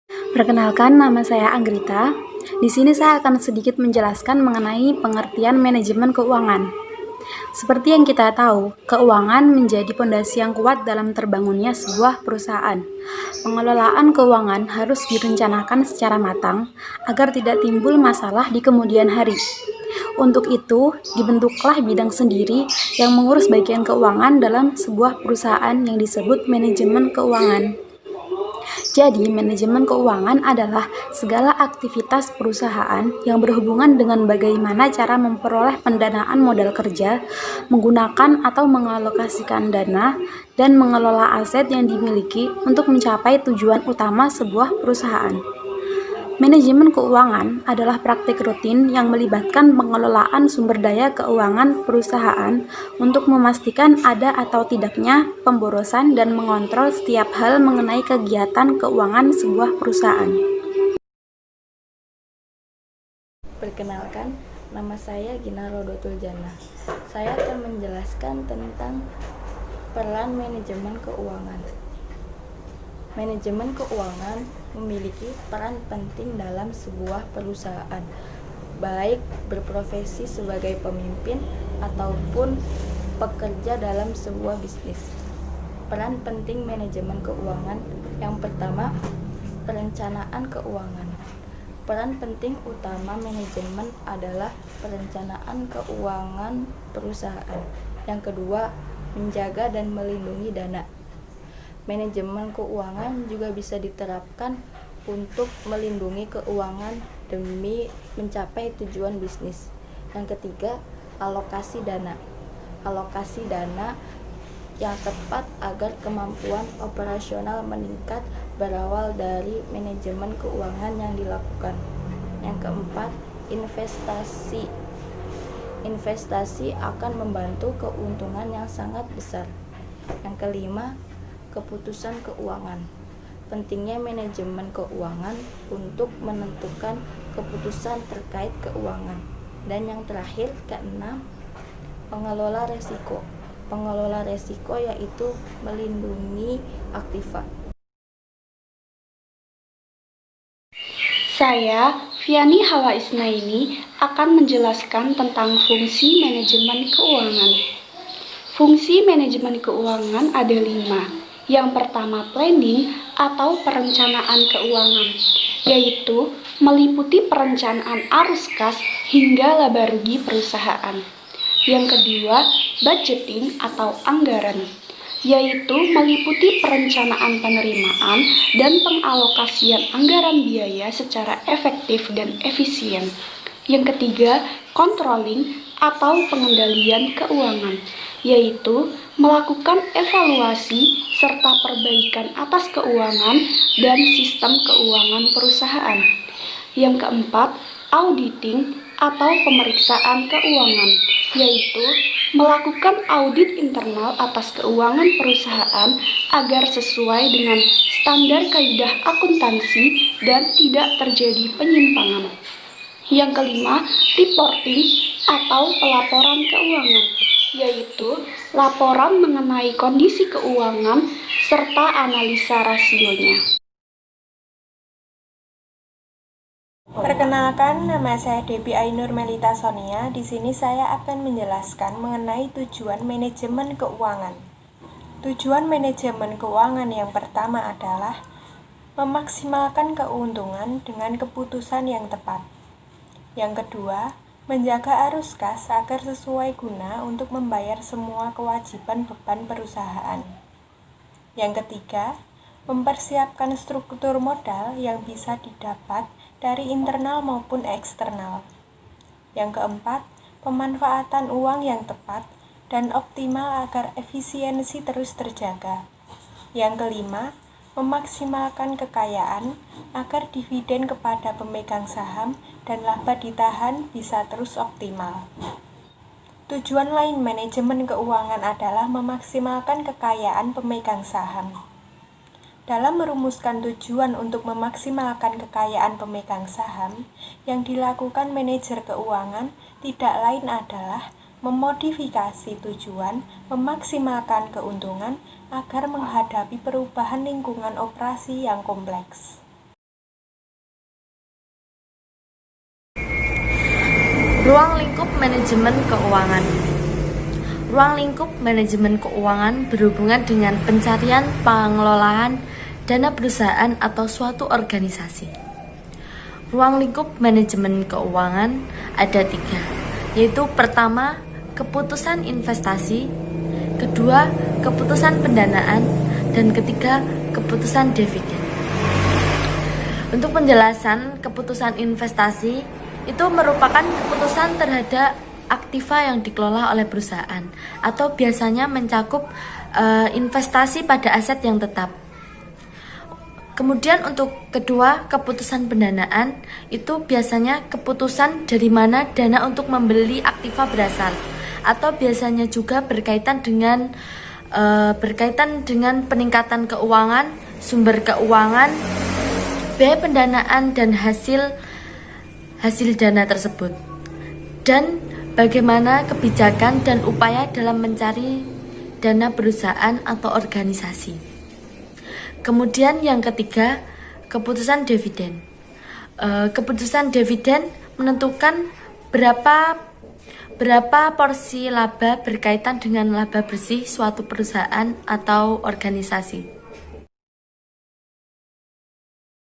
Perkenalkan, nama saya Anggrita. Di sini saya akan sedikit menjelaskan mengenai pengertian manajemen keuangan. Seperti yang kita tahu, keuangan menjadi pondasi yang kuat dalam terbangunnya sebuah perusahaan. Pengelolaan keuangan harus direncanakan secara matang agar tidak timbul masalah di kemudian hari. Untuk itu, dibentuklah bidang sendiri yang mengurus bagian keuangan dalam sebuah perusahaan yang disebut manajemen keuangan. Jadi, manajemen keuangan adalah segala aktivitas perusahaan yang berhubungan dengan bagaimana cara memperoleh pendanaan modal kerja, menggunakan atau mengalokasikan dana, dan mengelola aset yang dimiliki untuk mencapai tujuan utama sebuah perusahaan. Manajemen keuangan adalah praktik rutin yang melibatkan pengelolaan sumber daya keuangan perusahaan untuk memastikan ada atau tidaknya pemborosan dan mengontrol setiap hal mengenai kegiatan keuangan sebuah perusahaan. Perkenalkan, nama saya Gina Rodotul Jana. Saya akan menjelaskan tentang peran manajemen keuangan. Manajemen keuangan memiliki peran penting dalam sebuah perusahaan, baik berprofesi sebagai pemimpin ataupun pekerja dalam sebuah bisnis. Peran penting manajemen keuangan yang pertama, perencanaan keuangan. Peran penting utama manajemen adalah perencanaan keuangan perusahaan. Yang kedua, menjaga dan melindungi dana. Manajemen keuangan juga bisa diterapkan untuk melindungi keuangan demi mencapai tujuan bisnis. Yang ketiga, alokasi dana. Alokasi dana yang tepat agar kemampuan operasional meningkat berawal dari manajemen keuangan yang dilakukan. Yang keempat, investasi. Investasi akan membantu keuntungan yang sangat besar. Yang kelima, keputusan keuangan. Pentingnya manajemen keuangan untuk menentukan keputusan terkait keuangan. Dan yang terakhir, keenam, pengelola resiko. Pengelola resiko yaitu melindungi aktiva. Saya, Viani Hawa Isnaini, akan menjelaskan tentang fungsi manajemen keuangan. Fungsi manajemen keuangan ada 5. Yang pertama, planning atau perencanaan keuangan, yaitu meliputi perencanaan arus kas hingga laba rugi perusahaan. Yang kedua, budgeting atau anggaran, yaitu meliputi perencanaan penerimaan dan pengalokasian anggaran biaya secara efektif dan efisien. Yang ketiga, controlling atau pengendalian keuangan, yaitu melakukan evaluasi serta perbaikan atas keuangan dan sistem keuangan perusahaan. Yang keempat, auditing atau pemeriksaan keuangan, yaitu melakukan audit internal atas keuangan perusahaan agar sesuai dengan standar kaidah akuntansi dan tidak terjadi penyimpangan. Yang kelima, reporting atau pelaporan keuangan, yaitu laporan mengenai kondisi keuangan serta analisa rasionya. Perkenalkan, nama saya Debbie Ainur Melita Sonia. Di sini saya akan menjelaskan mengenai tujuan manajemen keuangan. Tujuan manajemen keuangan yang pertama adalah memaksimalkan keuntungan dengan keputusan yang tepat. Yang kedua, menjaga arus kas agar sesuai guna untuk membayar semua kewajiban beban perusahaan. Yang ketiga, mempersiapkan struktur modal yang bisa didapat dari internal maupun eksternal. Yang keempat, pemanfaatan uang yang tepat dan optimal agar efisiensi terus terjaga. Yang kelima, memaksimalkan kekayaan agar dividen kepada pemegang saham dan laba ditahan bisa terus optimal. Tujuan lain manajemen keuangan adalah memaksimalkan kekayaan pemegang saham. Dalam merumuskan tujuan untuk memaksimalkan kekayaan pemegang saham, yang dilakukan manajer keuangan tidak lain adalah memodifikasi tujuan memaksimalkan keuntungan agar menghadapi perubahan lingkungan operasi yang kompleks. Ruang lingkup manajemen keuangan. Ruang lingkup manajemen keuangan berhubungan dengan pencarian pengelolaan dana perusahaan atau suatu organisasi. Ruang lingkup manajemen keuangan ada 3, yaitu pertama, keputusan investasi, kedua, keputusan pendanaan, dan ketiga, keputusan dividen. Untuk penjelasan keputusan investasi, itu merupakan keputusan terhadap aktiva yang dikelola oleh perusahaan atau biasanya mencakup investasi pada aset yang tetap. Kemudian untuk kedua, keputusan pendanaan itu biasanya keputusan dari mana dana untuk membeli aktiva berasal atau biasanya juga berkaitan dengan peningkatan keuangan, sumber keuangan, biaya pendanaan dan hasil dana tersebut, dan bagaimana kebijakan dan upaya dalam mencari dana perusahaan atau organisasi. Kemudian yang ketiga, keputusan dividen. Keputusan dividen menentukan berapa porsi laba berkaitan dengan laba bersih suatu perusahaan atau organisasi.